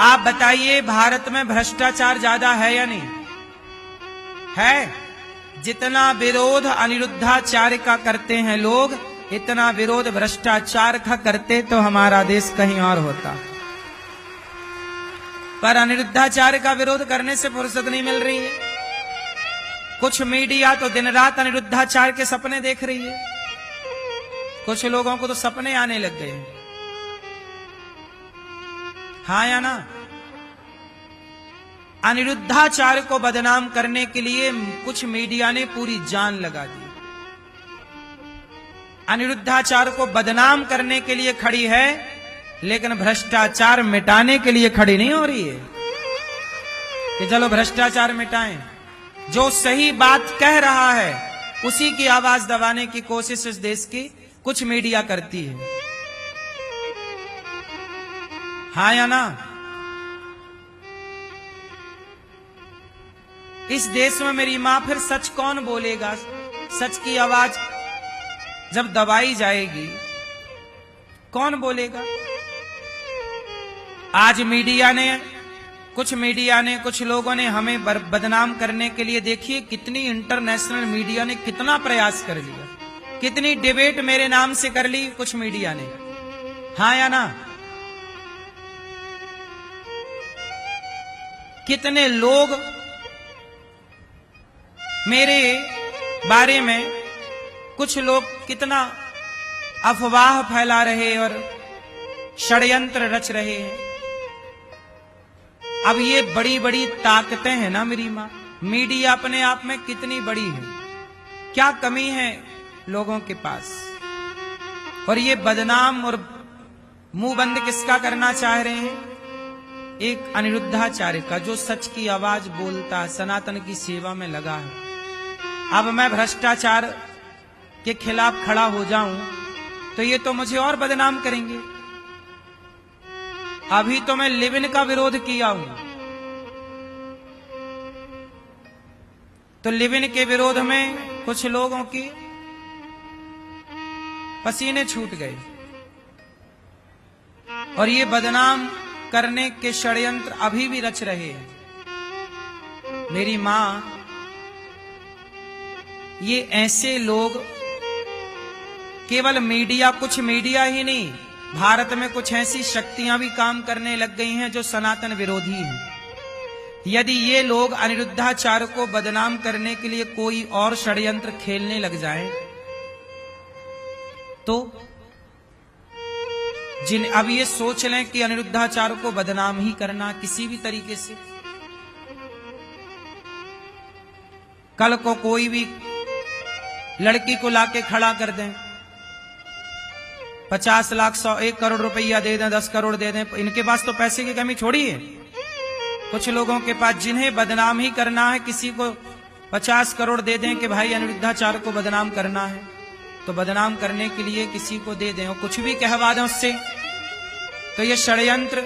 आप बताइए, भारत में भ्रष्टाचार ज्यादा है या नहीं है? जितना विरोध अनिरुद्धाचार्य का करते हैं लोग, इतना विरोध भ्रष्टाचार का करते तो हमारा देश कहीं और होता। पर अनिरुद्धाचार्य का विरोध करने से फुर्सत नहीं मिल रही है। कुछ मीडिया तो दिन रात अनिरुद्धाचार्य के सपने देख रही है, कुछ लोगों को तो सपने आने लग गए हैं। हाँ या ना? अनिरुद्धाचार्य को बदनाम करने के लिए कुछ मीडिया ने पूरी जान लगा दी। अनिरुद्धाचार्य को बदनाम करने के लिए खड़ी है, लेकिन भ्रष्टाचार मिटाने के लिए खड़ी नहीं हो रही है कि चलो भ्रष्टाचार मिटाएं। जो सही बात कह रहा है उसी की आवाज दबाने की कोशिश इस देश की कुछ मीडिया करती है। हाँ या ना? इस देश में मेरी मां फिर सच कौन बोलेगा? सच की आवाज जब दबाई जाएगी कौन बोलेगा? आज कुछ लोगों ने हमें बदनाम करने के लिए, देखिए कितनी इंटरनेशनल मीडिया ने कितना प्रयास कर लिया, कितनी डिबेट मेरे नाम से कर ली कुछ मीडिया ने। हाँ या ना? कितने लोग मेरे बारे में, कुछ लोग कितना अफवाह फैला रहे और षड्यंत्र रच रहे हैं। अब ये बड़ी बड़ी ताकतें हैं ना मेरी मां, मीडिया अपने आप में कितनी बड़ी है, क्या कमी है लोगों के पास? और ये बदनाम और मुंह बंद किसका करना चाह रहे हैं? एक अनिरुद्धाचार्य का, जो सच की आवाज बोलता है, सनातन की सेवा में लगा है। अब मैं भ्रष्टाचार के खिलाफ खड़ा हो जाऊं तो ये तो मुझे और बदनाम करेंगे। अभी तो मैं लिव इन का विरोध किया हूं, तो लिव इन के विरोध में कुछ लोगों की पसीने छूट गए और ये बदनाम करने के षड्यंत्र अभी भी रच रहे हैं। मेरी मां, ये ऐसे लोग केवल मीडिया, कुछ मीडिया ही नहीं, भारत में कुछ ऐसी शक्तियां भी काम करने लग गई हैं जो सनातन विरोधी हैं। यदि ये लोग अनिरुद्धाचार्य को बदनाम करने के लिए कोई और षड्यंत्र खेलने लग जाएं, तो अब ये सोच लें कि अनिरुद्धाचार्य को बदनाम ही करना किसी भी तरीके से, कल को कोई भी लड़की को लाके खड़ा कर दें, 50 लाख 100 1 करोड़ रुपया दे दें, 10 करोड़ दे दें, इनके पास तो पैसे की कमी छोड़ी है। कुछ लोगों के पास जिन्हें बदनाम ही करना है, किसी को 50 करोड़ दे दें कि भाई अनिरुद्धाचार्य को बदनाम करना है, तो बदनाम करने के लिए किसी को दे दें और कुछ भी कहवा दें उससे, तो ये षड्यंत्र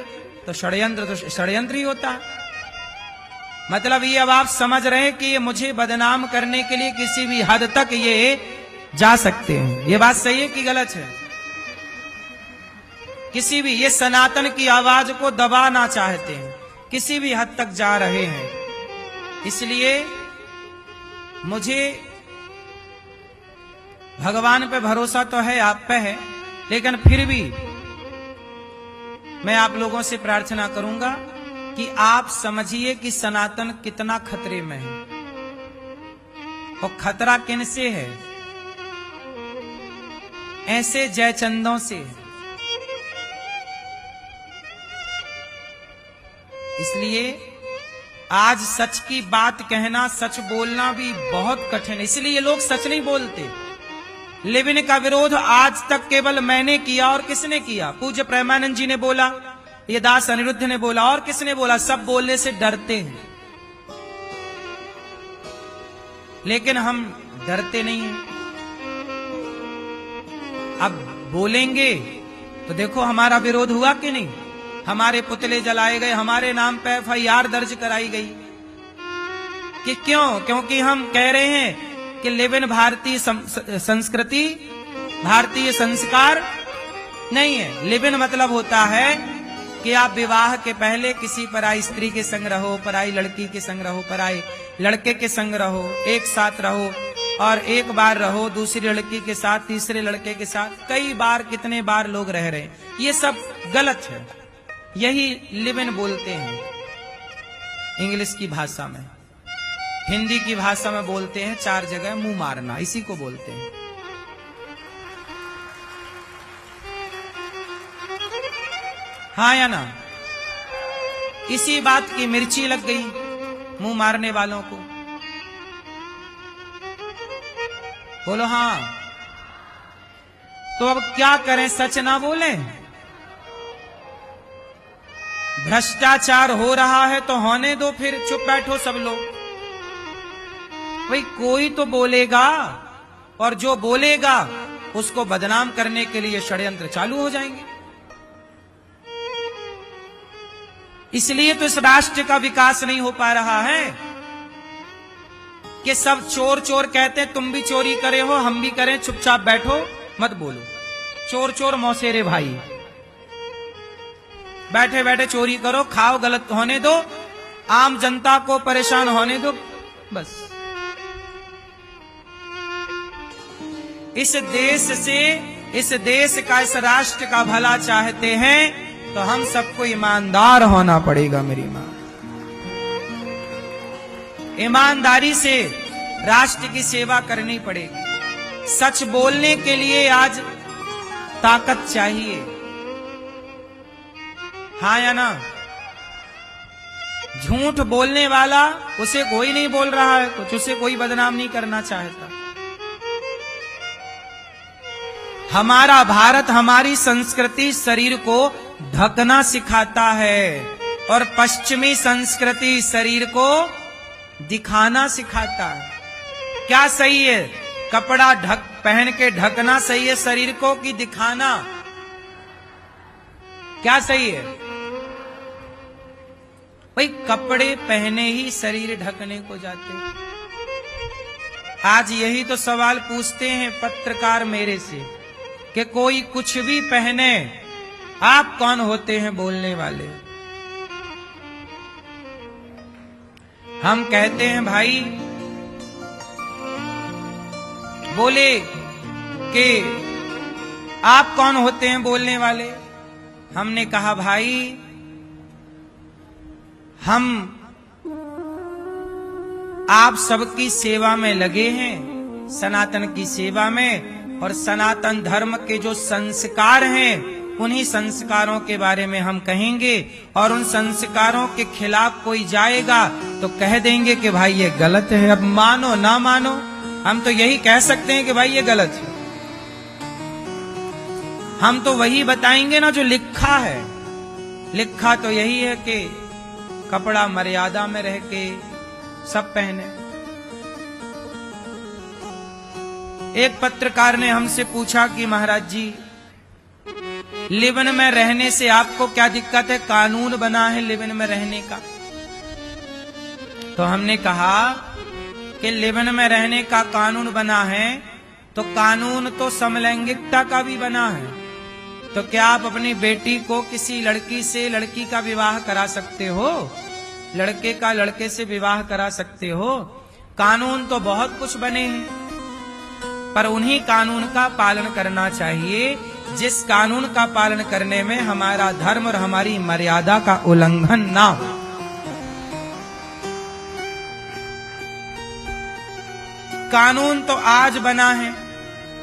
ही होता है। मतलब ये अब आप समझ रहे हैं कि ये मुझे बदनाम करने के लिए किसी भी हद तक ये जा सकते हैं। ये बात सही है कि गलत है? किसी भी, ये सनातन की आवाज को दबाना चाहते हैं, किसी भी हद तक जा रहे हैं। इसलिए मुझे भगवान पे भरोसा तो है, आप पे है, लेकिन फिर भी मैं आप लोगों से प्रार्थना करूंगा कि आप समझिए कि सनातन कितना खतरे में है। और खतरा किन से है? ऐसे जयचंदों से। इसलिए आज सच की बात कहना, सच बोलना भी बहुत कठिन है, इसलिए लोग सच नहीं बोलते। लिव इन का विरोध आज तक केवल मैंने किया, और किसने किया? पूज्य प्रेमानंद जी ने बोला, ये दास अनिरुद्ध ने बोला, और किसने बोला? सब बोलने से डरते हैं, लेकिन हम डरते नहीं हैं। अब बोलेंगे तो देखो हमारा विरोध हुआ कि नहीं, हमारे पुतले जलाए गए, हमारे नाम पे FIR दर्ज कराई गई। कि क्यों? क्योंकि हम कह रहे हैं कि लिव इन भारतीय संस्कृति, भारतीय संस्कार नहीं है। लिव इन मतलब होता है कि कि आप विवाह के पहले किसी पराई स्त्री के संग रहो, पराई लड़की के संग रहो, पराई लड़के के संग रहो, एक साथ रहो, और एक बार रहो दूसरी लड़की के साथ, तीसरे लड़के के साथ, कई बार, कितने बार लोग रह रहे हैं। ये सब गलत है। यही लिव इन बोलते हैं इंग्लिश की भाषा में। हिंदी की भाषा में बोलते हैं 4 जगह मुंह मारना, इसी को बोलते हैं। हाँ या ना? इसी बात की मिर्ची लग गई मुंह मारने वालों को। बोलो हाँ। तो अब क्या करें, सच ना बोलें? भ्रष्टाचार हो रहा है तो होने दो, फिर चुप बैठो सब लोग। भाई कोई तो बोलेगा, और जो बोलेगा उसको बदनाम करने के लिए षड्यंत्र चालू हो जाएंगे। इसलिए तो इस राष्ट्र का विकास नहीं हो पा रहा है कि सब चोर चोर कहते हैं, तुम भी चोरी करे हो, हम भी करें, चुपचाप बैठो, मत बोलो। चोर चोर मौसेरे भाई, बैठे बैठे चोरी करो, खाओ, गलत होने दो, आम जनता को परेशान होने दो, बस। इस देश का, इस राष्ट्र का भला चाहते हैं तो हम सबको ईमानदार होना पड़ेगा मेरी मां। ईमानदारी से राष्ट्र की सेवा करनी पड़ेगी। सच बोलने के लिए आज ताकत चाहिए, हाँ या ना? झूठ बोलने वाला, उसे कोई नहीं बोल रहा है कुछ, उसे कोई बदनाम नहीं करना चाहता। हमारा भारत, हमारी संस्कृति शरीर को ढकना सिखाता है, और पश्चिमी संस्कृति शरीर को दिखाना सिखाता है। क्या सही है? कपड़ा पहन के ढकना सही है शरीर को, कि दिखाना? क्या सही है भाई? कपड़े पहने ही शरीर ढकने को जाते हैं। आज यही तो सवाल पूछते हैं पत्रकार मेरे से कि कोई कुछ भी पहने, आप कौन होते हैं बोलने वाले? हम कहते हैं भाई, बोले कि आप कौन होते हैं बोलने वाले? हमने कहा भाई, हम आप सबकी सेवा में लगे हैं, सनातन की सेवा में, और सनातन धर्म के जो संस्कार हैं उन्हीं संस्कारों के बारे में हम कहेंगे, और उन संस्कारों के खिलाफ कोई जाएगा तो कह देंगे कि भाई ये गलत है। अब मानो ना मानो, हम तो यही कह सकते हैं कि भाई ये गलत है। हम तो वही बताएंगे ना जो लिखा है। लिखा तो यही है कि कपड़ा मर्यादा में रह के सब पहने। एक पत्रकार ने हमसे पूछा कि महाराज जी, लिव इन में रहने से आपको क्या दिक्कत है? कानून बना है लिव इन में रहने का। तो हमने कहा कि लिव इन में रहने का कानून बना है तो कानून तो समलैंगिकता का भी बना है। तो क्या आप अपनी बेटी को किसी लड़की से लड़की का विवाह करा सकते हो? लड़के का लड़के से विवाह करा सकते हो? कानून तो बहुत कुछ बने हैं, पर उन्हीं कानून का पालन करना चाहिए जिस कानून का पालन करने में हमारा धर्म और हमारी मर्यादा का उल्लंघन ना हो। कानून तो आज बना है।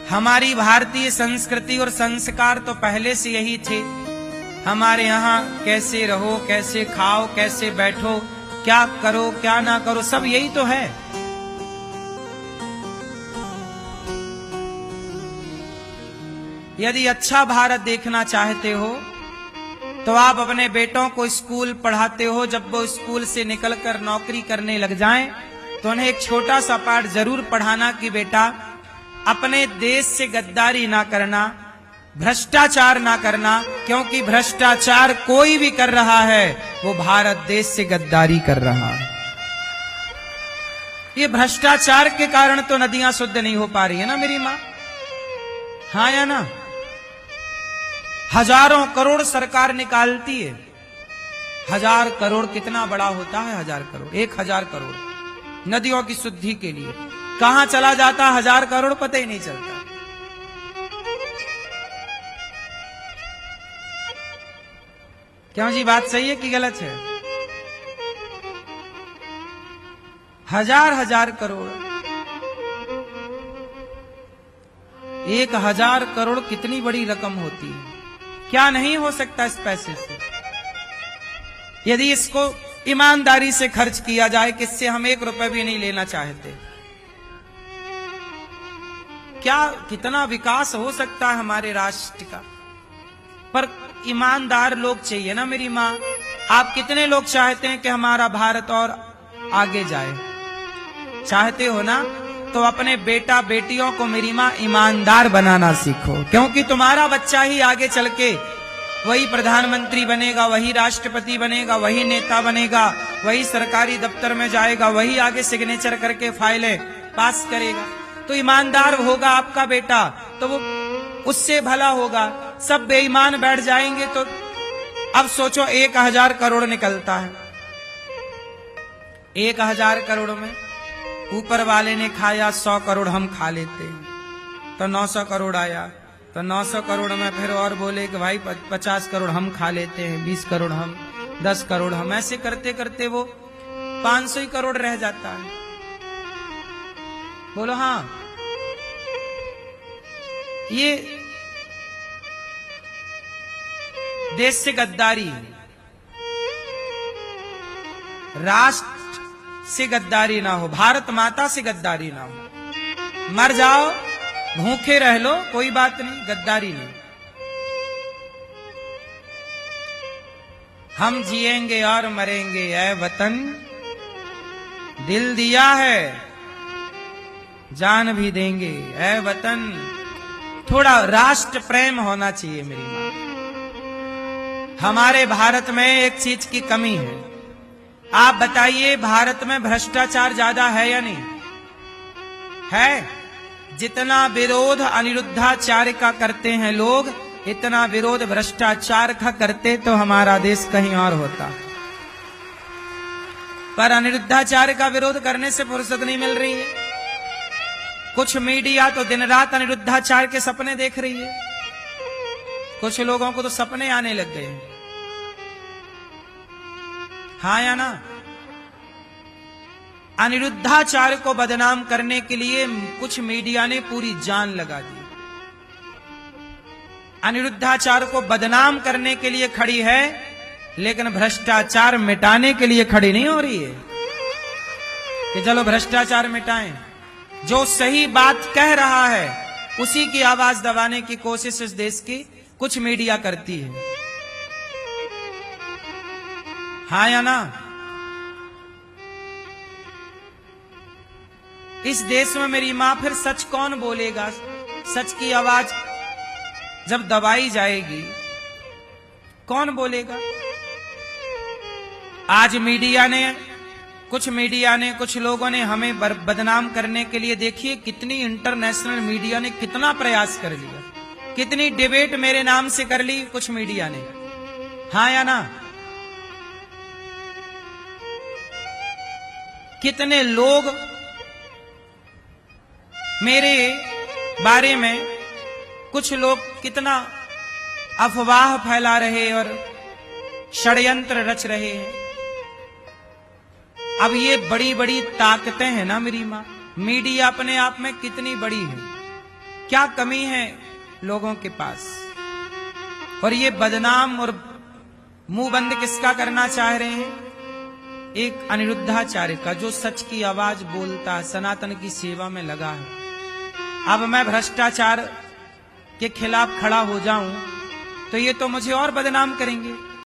हमारी भारतीय संस्कृति और संस्कार तो पहले से यही थे। हमारे यहाँ कैसे रहो, कैसे खाओ, कैसे बैठो, क्या करो क्या ना करो, सब यही तो है। यदि अच्छा भारत देखना चाहते हो तो आप अपने बेटों को स्कूल पढ़ाते हो। जब वो स्कूल से निकलकर नौकरी करने लग जाएं तो उन्हें एक छोटा सा पाठ जरूर पढ़ाना कि बेटा, अपने देश से गद्दारी ना करना, भ्रष्टाचार ना करना, क्योंकि भ्रष्टाचार कोई भी कर रहा है वो भारत देश से गद्दारी कर रहा है। ये भ्रष्टाचार के कारण तो नदियां शुद्ध नहीं हो पा रही है ना मेरी मां, हाँ या ना? हजारों करोड़ सरकार निकालती है 1000 करोड़ कितना बड़ा होता है? 1000 करोड़, 1000 करोड़ नदियों की शुद्धि के लिए कहां चला जाता 1000 करोड़ पता ही नहीं चलता। क्यों जी, बात सही है कि गलत है? 1000 करोड़, 1000 करोड़ कितनी बड़ी रकम होती है। क्या नहीं हो सकता इस पैसे से, यदि इसको ईमानदारी से खर्च किया जाए, किससे हम 1 रुपए भी नहीं लेना चाहते। क्या कितना विकास हो सकता है हमारे राष्ट्र का, पर ईमानदार लोग चाहिए ना मेरी माँ। आप कितने लोग चाहते हैं कि हमारा भारत और आगे जाए? चाहते हो ना, तो अपने बेटा बेटियों को मेरी माँ ईमानदार बनाना सीखो, क्योंकि तुम्हारा बच्चा ही आगे चल के वही प्रधानमंत्री बनेगा, वही राष्ट्रपति बनेगा, वही नेता बनेगा, वही सरकारी दफ्तर में जाएगा, वही आगे सिग्नेचर करके फाइलें पास करेगा। तो ईमानदार होगा आपका बेटा तो वो उससे भला होगा। सब बेईमान बैठ जाएंगे तो अब सोचो 1000 करोड़ निकलता है। 1000 करोड़ में ऊपर वाले ने खाया 100 करोड़ हम खा लेते हैं, तो 900 करोड़ आया, तो 900 करोड़ में फिर और बोले कि भाई 50 करोड़ हम खा लेते हैं, 20 करोड़ हम, 10 करोड़ हम, ऐसे करते करते वो 500 ही करोड़ रह जाता है। बोलो हाँ। ये देश से गद्दारी है, राष्ट्र से गद्दारी ना हो, भारत माता से गद्दारी ना हो। मर जाओ, भूखे रह लो, कोई बात नहीं, गद्दारी नहीं। हम जिएंगे और मरेंगे ऐ वतन, दिल दिया है जान भी देंगे ऐ वतन। थोड़ा राष्ट्र प्रेम होना चाहिए मेरी मां। हमारे भारत में एक चीज की कमी है। आप बताइए, भारत में भ्रष्टाचार ज्यादा है या नहीं है? जितना विरोध अनिरुद्धाचार्य का करते हैं लोग, इतना विरोध भ्रष्टाचार का करते तो हमारा देश कहीं और होता। पर अनिरुद्धाचार्य का विरोध करने से फुर्सत नहीं मिल रही है। कुछ मीडिया तो दिन रात अनिरुद्धाचार्य के सपने देख रही है, कुछ लोगों को तो सपने आने लग गए हैं। हाँ या ना? अनिरुद्धाचार्य को बदनाम करने के लिए कुछ मीडिया ने पूरी जान लगा दी। अनिरुद्धाचार्य को बदनाम करने के लिए खड़ी है, लेकिन भ्रष्टाचार मिटाने के लिए खड़ी नहीं हो रही है कि चलो भ्रष्टाचार मिटाएं। जो सही बात कह रहा है उसी की आवाज दबाने की कोशिश इस देश की कुछ मीडिया करती है। हाँ या ना? इस देश में मेरी मां फिर सच कौन बोलेगा? सच की आवाज जब दबाई जाएगी कौन बोलेगा? आज कुछ लोगों ने हमें बदनाम करने के लिए, देखिए कितनी इंटरनेशनल मीडिया ने कितना प्रयास कर लिया, कितनी डिबेट मेरे नाम से कर ली कुछ मीडिया ने। हाँ या ना? कितने लोग मेरे बारे में, कुछ लोग कितना अफवाह फैला रहे और षड्यंत्र रच रहे हैं। अब ये बड़ी बड़ी ताकतें हैं ना मेरी मां, मीडिया अपने आप में कितनी बड़ी है, क्या कमी है लोगों के पास। और ये बदनाम और मुंह बंद किसका करना चाह रहे हैं? एक अनिरुद्धाचार्य का, जो सच की आवाज बोलता है, सनातन की सेवा में लगा है। अब मैं भ्रष्टाचार के खिलाफ खड़ा हो जाऊं तो ये तो मुझे और बदनाम करेंगे।